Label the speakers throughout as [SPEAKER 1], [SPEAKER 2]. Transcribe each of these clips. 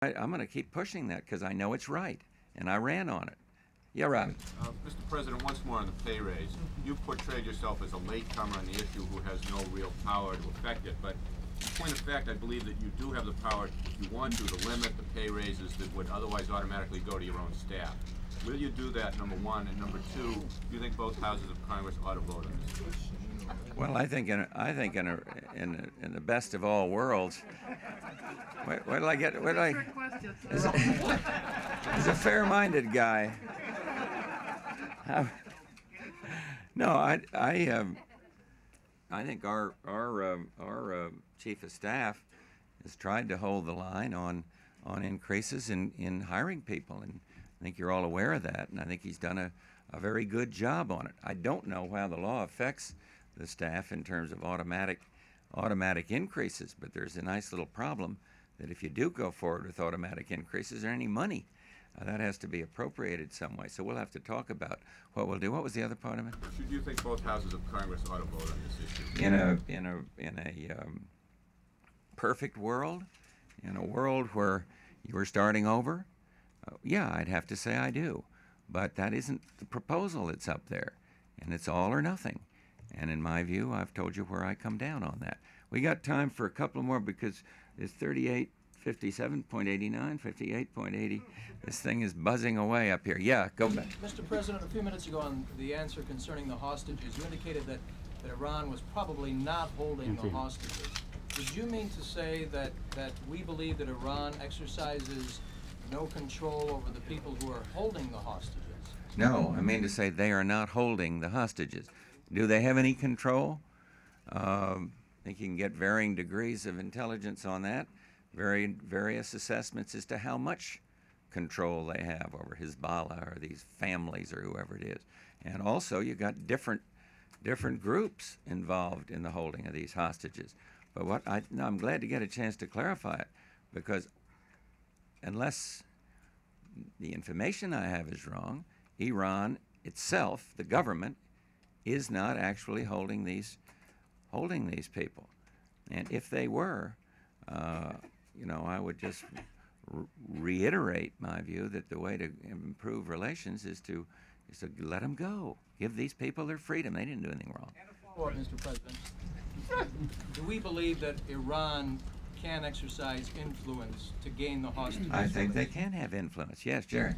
[SPEAKER 1] I'm going to keep pushing that because I know it's right, and I ran on it. Yeah, Robbie.
[SPEAKER 2] Mr. President, once more on the pay raise. You portrayed yourself as a latecomer on the issue who has no real power to affect it, but in point of fact, I believe that you do have the power, if you want to limit the pay raises that would otherwise automatically go to your own staff. Will you do that, number one? And number two, do you think both houses of Congress ought to vote on this issue?
[SPEAKER 1] Well, I think in the best of all worlds. What did I get? What did I? He's a fair-minded guy. No, I think our chief of staff has tried to hold the line on increases in hiring people, and I think you're all aware of that. And I think he's done a very good job on it. I don't know how the law affects the staff in terms of automatic increases, but there's a nice little problem that if you do go forward with automatic increases, there any money that has to be appropriated some way. So we'll have to talk about what we'll do. What was the other part of it?
[SPEAKER 2] Should you think both houses of Congress ought to vote on this issue?
[SPEAKER 1] In a perfect world, in a world where you were starting over, yeah, I'd have to say I do. But that isn't the proposal that's up there, and it's all or nothing. And in my view, I've told you where I come down on that. We got time for a couple more because it's 38, 57.89, 58.80. This thing is buzzing away up here. Yeah, go back.
[SPEAKER 3] Mr. President, a few minutes ago on the answer concerning the hostages, you indicated that Iran was probably not holding the hostages. Did you mean to say that we believe that Iran exercises no control over the people who are holding the hostages?
[SPEAKER 1] No, I mean to say they are not holding the hostages. Do they have any control? I think you can get varying degrees of intelligence on that, various assessments as to how much control they have over Hezbollah or these families or whoever it is. And also you got different groups involved in the holding of these hostages. But I'm glad to get a chance to clarify it, because unless the information I have is wrong, Iran itself, the government, is not actually holding these people. And if they were, I would just reiterate my view that the way to improve relations is to let them go. Give these people their freedom. They didn't do anything wrong.
[SPEAKER 3] And a follow-up, Mr. President. Do we believe that Iran can exercise influence to gain the hostages?
[SPEAKER 1] I think they can have influence. Yes, Jerry.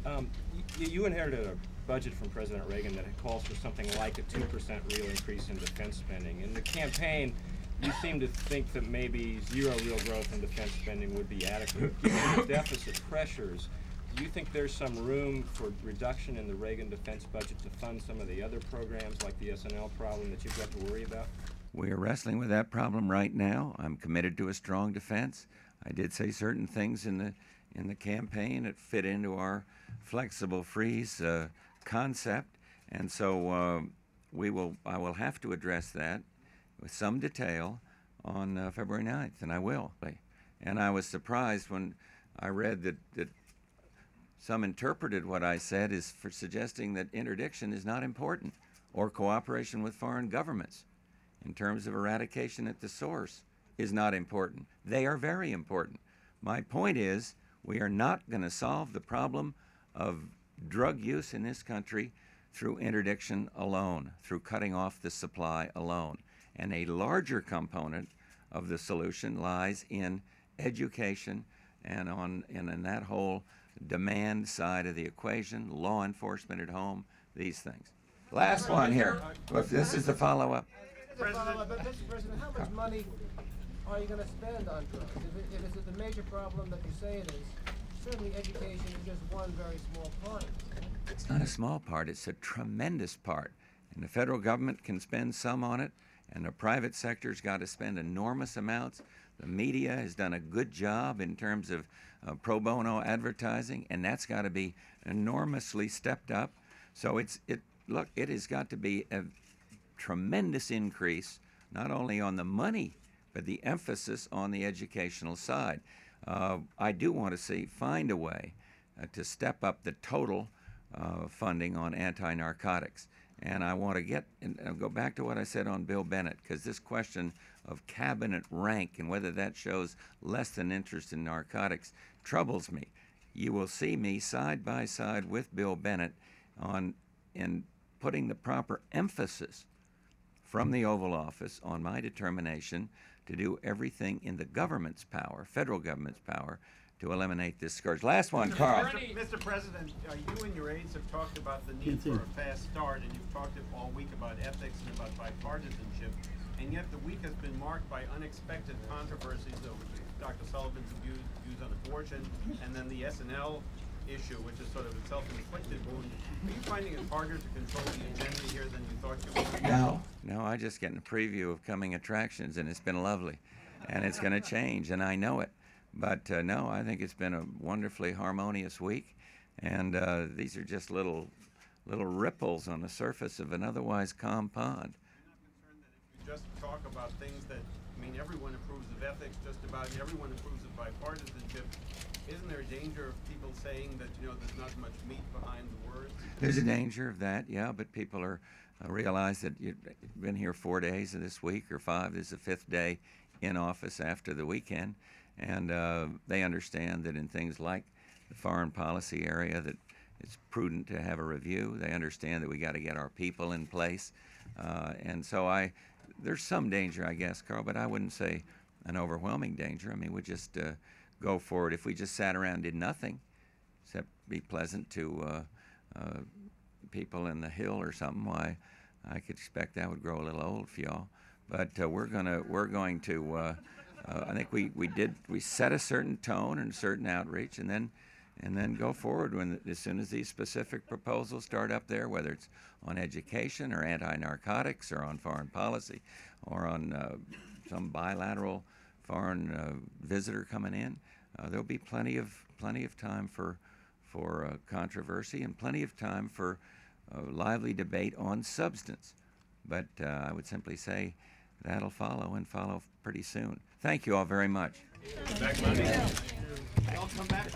[SPEAKER 4] You inherited a budget from President Reagan that calls for something like a 2% real increase in defense spending. In the campaign, you seem to think that maybe zero real growth in defense spending would be adequate. Given the deficit pressures, do you think there's some room for reduction in the Reagan defense budget to fund some of the other programs like the S&L problem that you've got to worry about?
[SPEAKER 1] We are wrestling with that problem right now. I'm committed to a strong defense. I did say certain things in the campaign that fit into our flexible freeze concept, and so I will have to address that with some detail on February 9th, and I will. And I was surprised when I read that some interpreted what I said as for suggesting that interdiction is not important, or cooperation with foreign governments in terms of eradication at the source is not important. They are very important. My point is, we are not going to solve the problem of drug use in this country through interdiction alone, through cutting off the supply alone. And a larger component of the solution lies in education and in that whole demand side of the equation, law enforcement at home, these things. Last one here. This is the follow-up.
[SPEAKER 5] Mr. President, how much money are you going to spend on drugs? If it's the major problem that you say it is, certainly education is just one very small part.
[SPEAKER 1] It's not a small part, it's a tremendous part. And the federal government can spend some on it, and the private sector's got to spend enormous amounts. The media has done a good job in terms of pro bono advertising, and that's got to be enormously stepped up. So it has got to be a tremendous increase, not only on the money, but the emphasis on the educational side. I do want to find a way to step up the total funding on anti-narcotics. And I want to get and go back to what I said on Bill Bennett, because this question of cabinet rank and whether that shows less than interest in narcotics troubles me. You will see me side by side with Bill Bennett in putting the proper emphasis from the Oval Office on my determination to do everything in the government's power, federal government's power, to eliminate this scourge. Last one, Carl.
[SPEAKER 6] Mr. President, you and your aides have talked about the need for a fast start, and you've talked all week about ethics and about bipartisanship, and yet the week has been marked by unexpected controversies over Dr. Sullivan's views on abortion, and then the S&L issue, which is sort of a self-inflicted wound. Are you finding it harder to control the agenda here than you thought you would?
[SPEAKER 1] No, I just getting a preview of coming attractions, and it's been lovely, and it's going to change, and I know it. But no, I think it's been a wonderfully harmonious week, and these are just little ripples on the surface of an otherwise calm pond.
[SPEAKER 6] I'm not concerned that if you just talk about things that, I mean, everyone approves of ethics, just about everyone approves of bipartisanship. Isn't there a danger of people saying that, you know, there's not much meat behind the words?
[SPEAKER 1] There's a danger of that, yeah, but people are realize that you've been here 4 days of this week, or 5. This is the 5th day in office after the weekend. And they understand that in things like the foreign policy area that it's prudent to have a review. They understand that we got to get our people in place. And so there's some danger, I guess, Carl, but I wouldn't say an overwhelming danger. I mean, we just go forward. If we just sat around and did nothing, except be pleasant to people in the Hill or something, why, I could expect that would grow a little old for y'all. But we're going to I think we set a certain tone and a certain outreach, and then go forward as soon as these specific proposals start up there, whether it's on education or anti-narcotics or on foreign policy or on some bilateral foreign visitor coming in. There'll be plenty of time for controversy and plenty of time for lively debate on substance. But I would simply say that'll follow and follow pretty soon. Thank you all very much.
[SPEAKER 6] Back Monday. I'll come back.